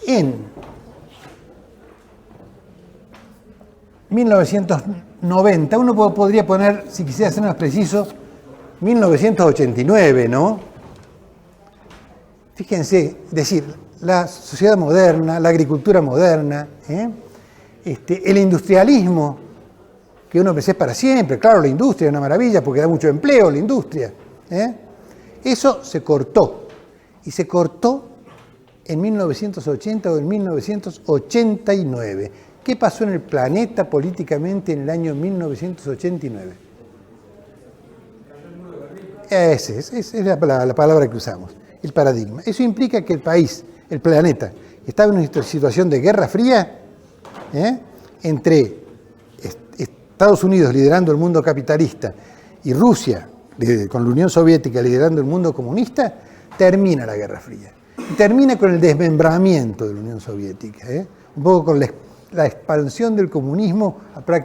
En 1990, uno podría poner, si quisiera ser más preciso, 1989, ¿no? Fíjense, es decir, la sociedad moderna, la agricultura moderna, el industrialismo, que uno pensé para siempre, claro, la industria es una maravilla porque da mucho empleo, la industria. Eso se cortó, y se cortó en 1980 o en 1989. ¿Qué pasó en el planeta políticamente en el año 1989? Esa es la palabra que usamos, el paradigma. Eso implica que el país, el planeta, estaba en una situación de guerra fría entre Estados Unidos liderando el mundo capitalista y Rusia con la Unión Soviética liderando el mundo comunista. Termina la Guerra Fría. Y termina con el desmembramiento de la Unión Soviética, un poco con la expansión del comunismo,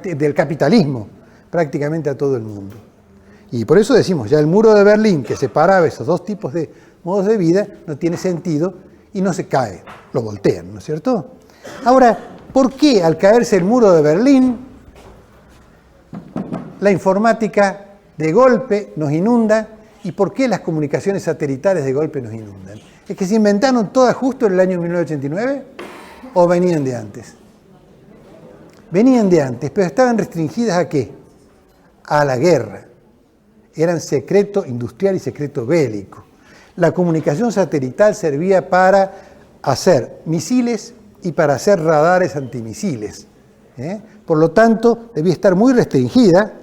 del capitalismo, prácticamente a todo el mundo. Y por eso decimos, ya el muro de Berlín, que separaba esos dos tipos de modos de vida, no tiene sentido y no se cae, lo voltean, ¿no es cierto? Ahora, ¿por qué al caerse el muro de Berlín, la informática de golpe nos inunda y por qué las comunicaciones satelitales de golpe nos inundan? ¿Es que se inventaron todas justo en el año 1989 o venían de antes? Venían de antes, pero estaban restringidas ¿a qué? A la guerra. Eran secreto industrial y secreto bélico. La comunicación satelital servía para hacer misiles y para hacer radares antimisiles. Por lo tanto, debía estar muy restringida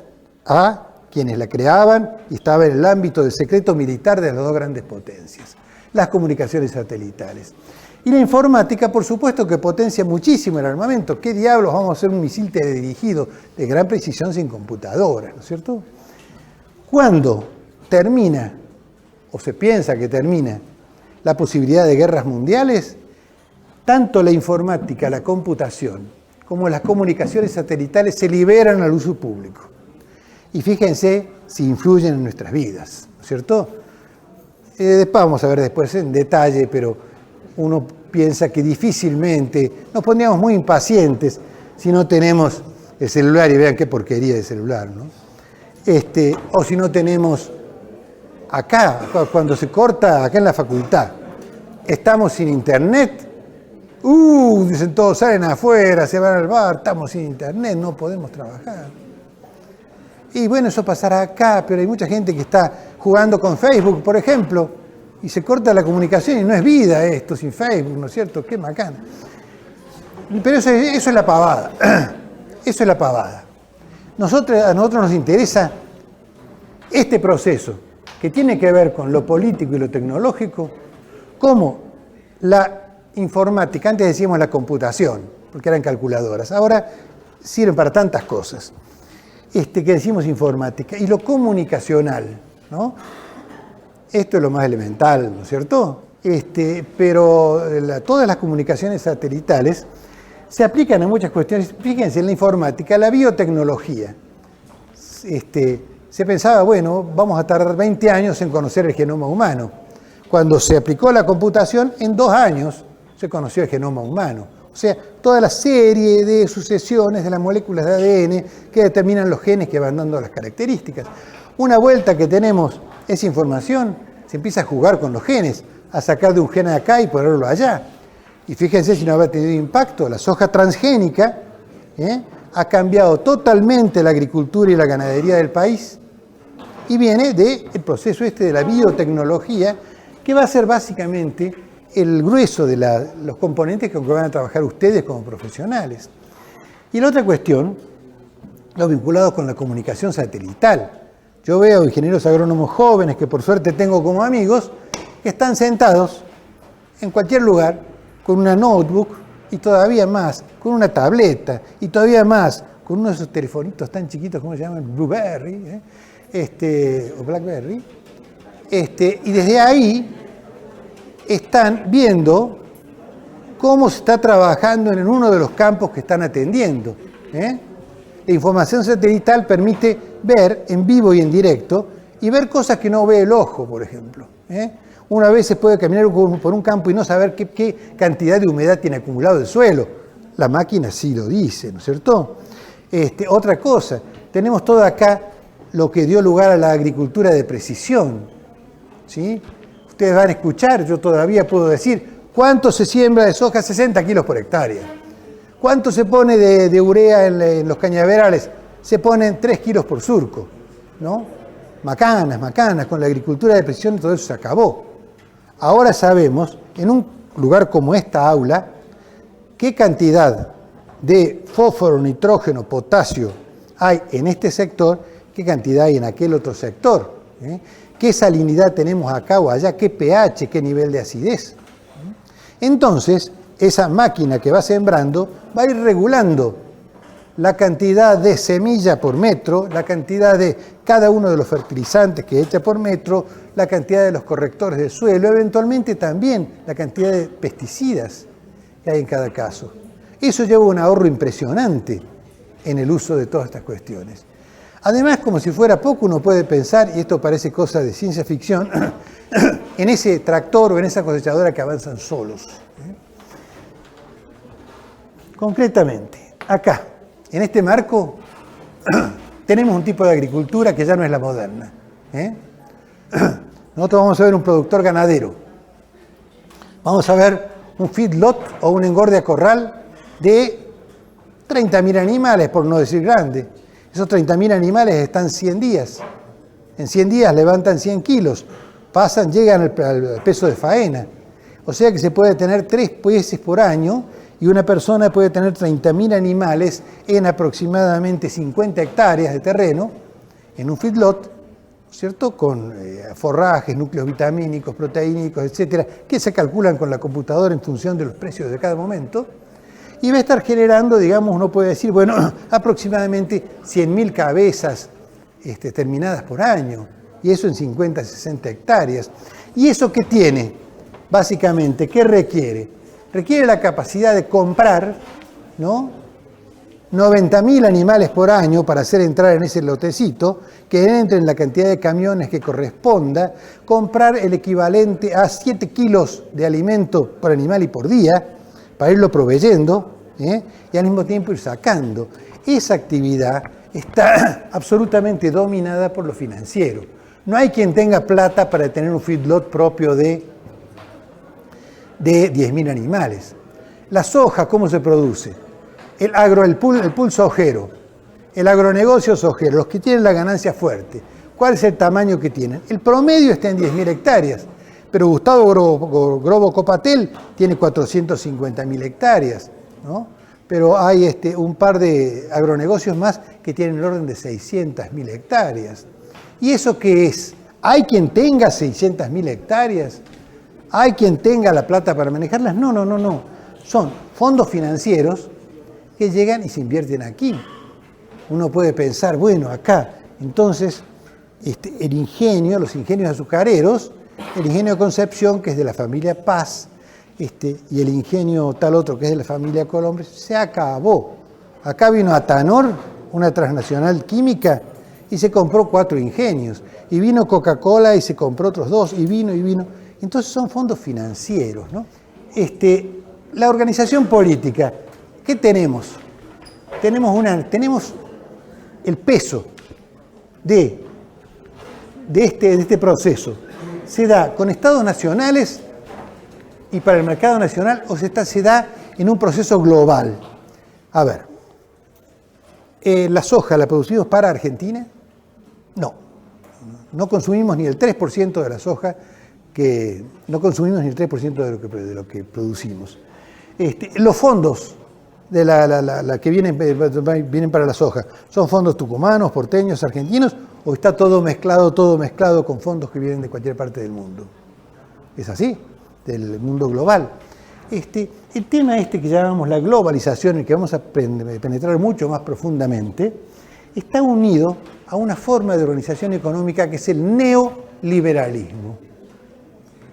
a quienes la creaban y estaba en el ámbito del secreto militar de las dos grandes potencias, las comunicaciones satelitales. Y la informática, por supuesto, que potencia muchísimo el armamento. ¿Qué diablos vamos a hacer un misil teledirigido de gran precisión sin computadora, ¿no es cierto? Cuando termina, o se piensa que termina, la posibilidad de guerras mundiales, tanto la informática, la computación, como las comunicaciones satelitales se liberan al uso público. Y fíjense si influyen en nuestras vidas, ¿no es cierto? Después vamos a ver después en detalle, pero uno piensa que difícilmente nos pondríamos muy impacientes si no tenemos el celular, y vean qué porquería de celular, ¿no? O si no tenemos acá, cuando se corta acá en la facultad, estamos sin internet, dicen todos, salen afuera, se van al bar, estamos sin internet, no podemos trabajar. Y bueno, eso pasará acá, pero hay mucha gente que está jugando con Facebook, por ejemplo, y se corta la comunicación y no es vida esto sin Facebook, ¿no es cierto? Qué macana. Pero eso es la pavada. Eso es la pavada. A nosotros nos interesa este proceso que tiene que ver con lo político y lo tecnológico, como la informática, antes decíamos la computación, porque eran calculadoras, ahora sirven para tantas cosas, que decimos informática, y lo comunicacional, ¿no? Esto es lo más elemental, ¿no es cierto? Pero todas las comunicaciones satelitales se aplican a muchas cuestiones. Fíjense, en la informática, la biotecnología. Se pensaba, bueno, vamos a tardar 20 años en conocer el genoma humano. Cuando se aplicó la computación, en 2 años se conoció el genoma humano. O sea, toda la serie de sucesiones de las moléculas de ADN que determinan los genes que van dando las características. Una vuelta que tenemos esa información, se empieza a jugar con los genes, a sacar de un gen acá y ponerlo allá. Y fíjense si no habrá tenido impacto, la soja transgénica ha cambiado totalmente la agricultura y la ganadería del país y viene del proceso de la biotecnología, que va a ser básicamente el grueso de los componentes con que van a trabajar ustedes como profesionales. Y la otra cuestión, lo vinculado con la comunicación satelital. Yo veo ingenieros agrónomos jóvenes que por suerte tengo como amigos, que están sentados en cualquier lugar con una notebook y todavía más con una tableta y todavía más con uno de esos telefonitos tan chiquitos, ¿cómo se llaman? Blueberry, o Blackberry. Y desde ahí están viendo cómo se está trabajando en uno de los campos que están atendiendo. La información satelital permite ver en vivo y en directo y ver cosas que no ve el ojo, por ejemplo. Una vez se puede caminar por un campo y no saber qué cantidad de humedad tiene acumulado el suelo. La máquina sí lo dice, ¿no es cierto? Otra cosa, tenemos todo acá lo que dio lugar a la agricultura de precisión. ¿Sí? Ustedes van a escuchar, yo todavía puedo decir, ¿cuánto se siembra de soja? 60 kilos por hectárea. ¿Cuánto se pone de urea en los cañaverales? Se ponen 3 kilos por surco, ¿no? Macanas, con la agricultura de precisión todo eso se acabó. Ahora sabemos, en un lugar como esta aula, qué cantidad de fósforo, nitrógeno, potasio hay en este sector, qué cantidad hay en aquel otro sector, qué salinidad tenemos acá o allá, qué pH, qué nivel de acidez. Entonces, esa máquina que va sembrando va a ir regulando la cantidad de semilla por metro, la cantidad de cada uno de los fertilizantes que echa por metro, la cantidad de los correctores del suelo, eventualmente también la cantidad de pesticidas que hay en cada caso. Eso lleva un ahorro impresionante en el uso de todas estas cuestiones. Además, como si fuera poco, uno puede pensar, y esto parece cosa de ciencia ficción, en ese tractor o en esa cosechadora que avanzan solos. Concretamente, acá, en este marco, tenemos un tipo de agricultura que ya no es la moderna. Nosotros vamos a ver un productor ganadero. Vamos a ver un feedlot o un engorde a corral de 30.000 animales, por no decir grande. Esos 30.000 animales están 100 días. En 100 días levantan 100 kilos. Llegan al peso de faena. O sea que se puede tener 3 peces por año y una persona puede tener 30.000 animales en aproximadamente 50 hectáreas de terreno, en un feedlot, ¿cierto? Con forrajes, núcleos vitamínicos, proteínicos, etcétera, que se calculan con la computadora en función de los precios de cada momento, y va a estar generando, digamos, uno puede decir, bueno, aproximadamente 100.000 cabezas terminadas por año, y eso en 50, 60 hectáreas. ¿Y eso qué tiene? Básicamente, ¿qué requiere? Requiere la capacidad de comprar, ¿no? 90.000 animales por año para hacer entrar en ese lotecito, que entre en la cantidad de camiones que corresponda, comprar el equivalente a 7 kilos de alimento por animal y por día, para irlo proveyendo, y al mismo tiempo ir sacando. Esa actividad está absolutamente dominada por lo financiero. No hay quien tenga plata para tener un feedlot propio de 10.000 animales. La soja, ¿cómo se produce? El pool sojero, el agronegocio sojero, los que tienen la ganancia fuerte. ¿Cuál es el tamaño que tienen? El promedio está en 10.000 hectáreas, pero Gustavo Grobo Copatel tiene 450.000 hectáreas, ¿no? Pero hay un par de agronegocios más que tienen el orden de 600.000 hectáreas. ¿Y eso qué es? ¿Hay quien tenga 600.000 hectáreas? ¿Hay quien tenga la plata para manejarlas? No. Son fondos financieros que llegan y se invierten aquí. Uno puede pensar, bueno, acá, entonces, el ingenio, los ingenios azucareros, el ingenio de Concepción, que es de la familia Paz, y el ingenio tal otro, que es de la familia Colombres, se acabó. Acá vino Atanor, una transnacional química, y se compró 4 ingenios. Y vino Coca-Cola y se compró otros 2, y vino. Entonces son fondos financieros, ¿no? La organización política, ¿qué tenemos? Tenemos el peso de este proceso. Se da con estados nacionales y para el mercado nacional o se da en un proceso global. A ver, ¿la soja la producimos para Argentina? No consumimos ni el 3% de la soja, no consumimos ni el 3% de lo que producimos. Los fondos de la que vienen para la soja, ¿son fondos tucumanos, porteños, argentinos, o está todo mezclado con fondos que vienen de cualquier parte del mundo? Es así, del mundo global. El tema que llamamos la globalización, el que vamos a penetrar mucho más profundamente, está unido a una forma de organización económica que es el neoliberalismo.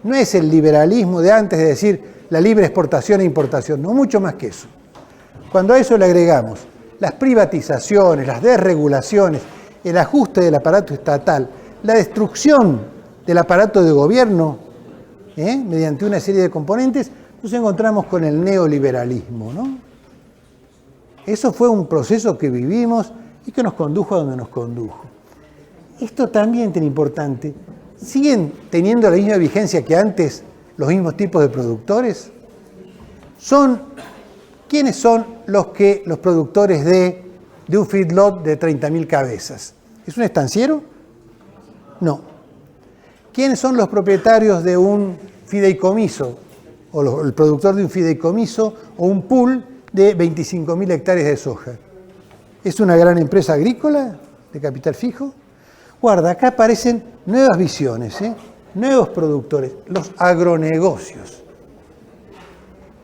No es el liberalismo de antes de decir la libre exportación e importación, no mucho más que eso. Cuando a eso le agregamos las privatizaciones, las desregulaciones, el ajuste del aparato estatal, la destrucción del aparato de gobierno, mediante una serie de componentes, nos encontramos con el neoliberalismo, ¿no? Eso fue un proceso que vivimos y que nos condujo a donde nos condujo. Esto también es tan importante. ¿Siguen teniendo la misma vigencia que antes los mismos tipos de productores? ¿Quiénes son los productores de un feedlot de 30.000 cabezas? ¿Es un estanciero? No. ¿Quiénes son los propietarios de un fideicomiso? O el productor de un fideicomiso o un pool de 25.000 hectáreas de soja. ¿Es una gran empresa agrícola de capital fijo? Guarda, acá aparecen nuevas visiones, nuevos productores, los agronegocios.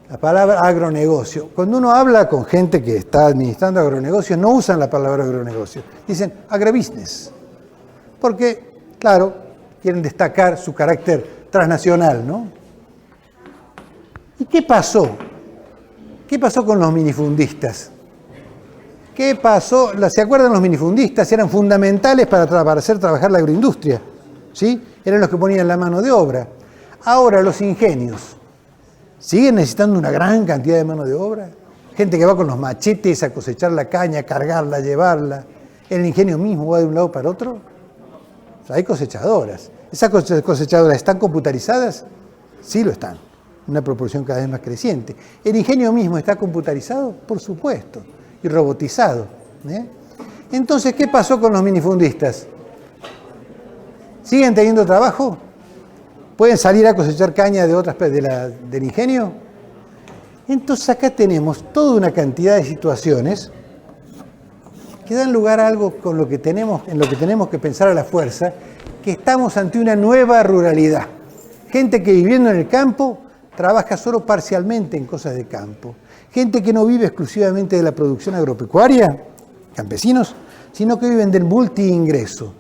La palabra agronegocio. Cuando uno habla con gente que está administrando agronegocios, no usan la palabra agronegocio. Dicen agrobusiness. Porque, claro, quieren destacar su carácter transnacional, ¿no? ¿Y qué pasó? ¿Qué pasó con los minifundistas? ¿Qué pasó? ¿Se acuerdan los minifundistas? Eran fundamentales para hacer trabajar la agroindustria, ¿sí? Eran los que ponían la mano de obra. Ahora los ingenios siguen necesitando una gran cantidad de mano de obra. Gente que va con los machetes a cosechar la caña, cargarla, llevarla. El ingenio mismo va de un lado para otro. O sea, hay cosechadoras. ¿Esas cosechadoras están computarizadas? Sí lo están. Una proporción cada vez más creciente. ¿El ingenio mismo está computarizado? Por supuesto. Y robotizado. Entonces, ¿qué pasó con los minifundistas? ¿Siguen teniendo trabajo? ¿Pueden salir a cosechar caña del ingenio? Entonces acá tenemos toda una cantidad de situaciones que dan lugar a algo en lo que tenemos que pensar a la fuerza, que estamos ante una nueva ruralidad. Gente que viviendo en el campo trabaja solo parcialmente en cosas de campo. Gente que no vive exclusivamente de la producción agropecuaria, campesinos, sino que viven del multiingreso.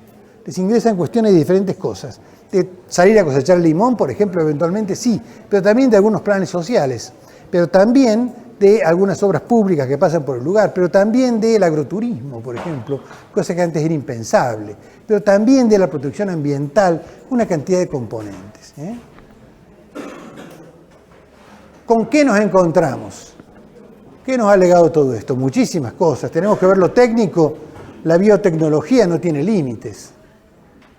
Les ingresan cuestiones de diferentes cosas. De salir a cosechar limón, por ejemplo, eventualmente sí, pero también de algunos planes sociales, pero también de algunas obras públicas que pasan por el lugar, pero también del agroturismo, por ejemplo, cosa que antes era impensable, pero también de la protección ambiental, una cantidad de componentes. ¿Con qué nos encontramos? ¿Qué nos ha legado todo esto? Muchísimas cosas. Tenemos que ver lo técnico. La biotecnología no tiene límites.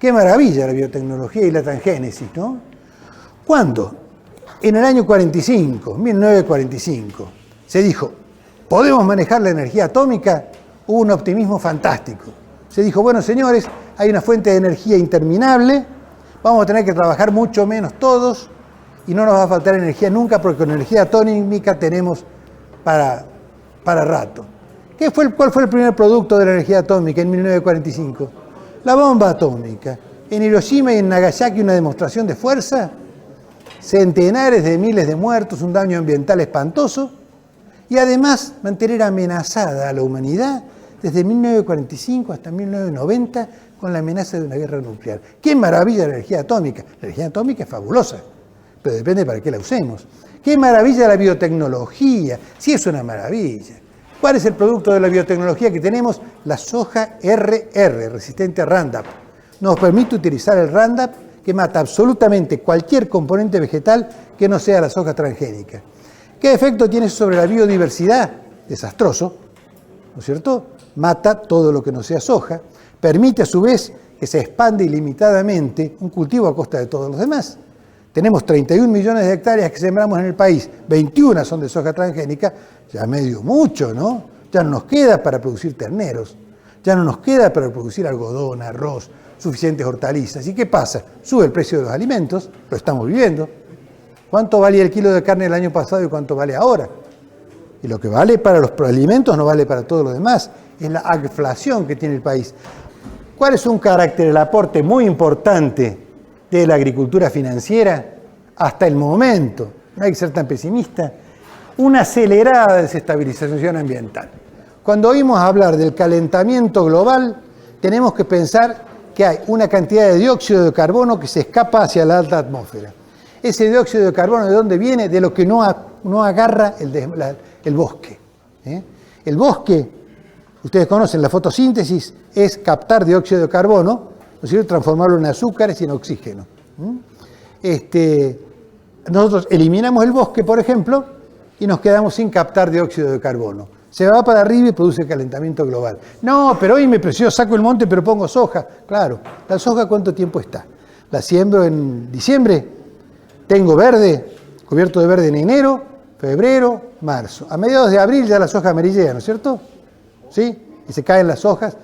Qué maravilla la biotecnología y la transgénesis, ¿no? ¿Cuándo? En el año 1945, se dijo, ¿podemos manejar la energía atómica? Hubo un optimismo fantástico. Se dijo, bueno, señores, hay una fuente de energía interminable, vamos a tener que trabajar mucho menos todos y no nos va a faltar energía nunca porque con energía atómica tenemos para rato. ¿Cuál fue el primer producto de la energía atómica en 1945? La bomba atómica. En Hiroshima y en Nagasaki una demostración de fuerza, centenares de miles de muertos, un daño ambiental espantoso y además mantener amenazada a la humanidad desde 1945 hasta 1990 con la amenaza de una guerra nuclear. ¡Qué maravilla la energía atómica! La energía atómica es fabulosa, pero depende para qué la usemos. ¡Qué maravilla la biotecnología! Sí, es una maravilla. ¿Cuál es el producto de la biotecnología que tenemos? La soja RR, resistente a Roundup. Nos permite utilizar el Roundup que mata absolutamente cualquier componente vegetal que no sea la soja transgénica. ¿Qué efecto tiene eso sobre la biodiversidad? Desastroso, ¿no es cierto? Mata todo lo que no sea soja. Permite a su vez que se expande ilimitadamente un cultivo a costa de todos los demás. Tenemos 31 millones de hectáreas que sembramos en el país, 21 son de soja transgénica, ya medio mucho, ¿no? Ya no nos queda para producir terneros, ya no nos queda para producir algodón, arroz, suficientes hortalizas. ¿Y qué pasa? Sube el precio de los alimentos, lo estamos viviendo. ¿Cuánto valía el kilo de carne el año pasado y cuánto vale ahora? Y lo que vale para los alimentos no vale para todo lo demás, es la agflación que tiene el país. ¿Cuál es un carácter, el aporte muy importante de la agricultura financiera hasta el momento? No hay que ser tan pesimista. Una acelerada desestabilización ambiental. Cuando oímos hablar del calentamiento global, tenemos que pensar que hay una cantidad de dióxido de carbono que se escapa hacia la alta atmósfera. Ese dióxido de carbono, ¿de dónde viene? De lo que no agarra el bosque. El bosque, ustedes conocen la fotosíntesis, es captar dióxido de carbono, ¿no es cierto?, transformarlo en azúcares y en oxígeno. Nosotros eliminamos el bosque, por ejemplo, y nos quedamos sin captar dióxido de carbono. Se va para arriba y produce calentamiento global. No, pero hoy me precio, saco el monte pero pongo soja. Claro, ¿la soja cuánto tiempo está? La siembro en diciembre, tengo verde, cubierto de verde en enero, febrero, marzo. A mediados de abril ya la soja amarillea, ¿no es cierto? ¿Sí? Y se caen las hojas.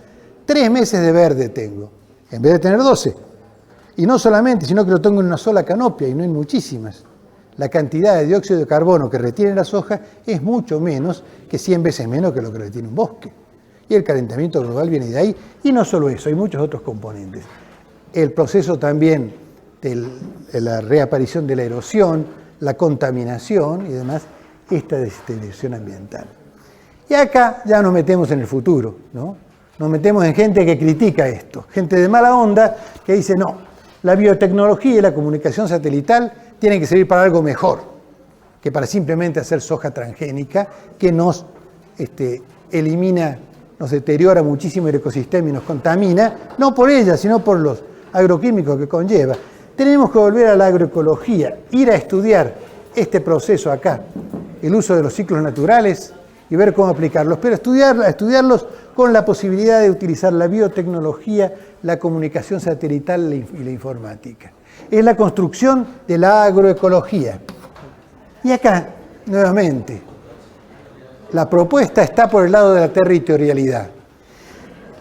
3 meses de verde tengo, en vez de tener 12. Y no solamente, sino que lo tengo en una sola canopia y no en muchísimas. La cantidad de dióxido de carbono que retiene la soja es mucho menos, que 100 veces menos que lo que retiene un bosque. Y el calentamiento global viene de ahí. Y no solo eso, hay muchos otros componentes. El proceso también de la reaparición de la erosión, la contaminación y demás, esta deterioración ambiental. Y acá ya nos metemos en el futuro, ¿no? Nos metemos en gente que critica esto, gente de mala onda que dice, no, la biotecnología y la comunicación satelital tienen que servir para algo mejor que para simplemente hacer soja transgénica que nos elimina, nos deteriora muchísimo el ecosistema y nos contamina, no por ella, sino por los agroquímicos que conlleva. Tenemos que volver a la agroecología, ir a estudiar este proceso acá, el uso de los ciclos naturales y ver cómo aplicarlos, pero estudiarlos con la posibilidad de utilizar la biotecnología, la comunicación satelital y la informática. Es la construcción de la agroecología. Y acá, nuevamente, la propuesta está por el lado de la territorialidad.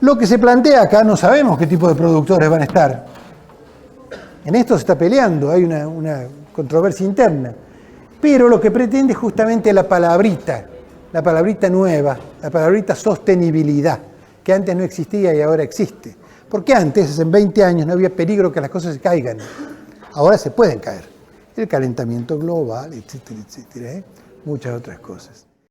Lo que se plantea acá, no sabemos qué tipo de productores van a estar. En esto se está peleando, hay una controversia interna. Pero lo que pretende es justamente la palabrita nueva, la palabrita sostenibilidad, que antes no existía y ahora existe. Porque antes, hace 20 años, no había peligro que las cosas se caigan. Ahora se pueden caer. El calentamiento global, etcétera, etcétera, muchas otras cosas.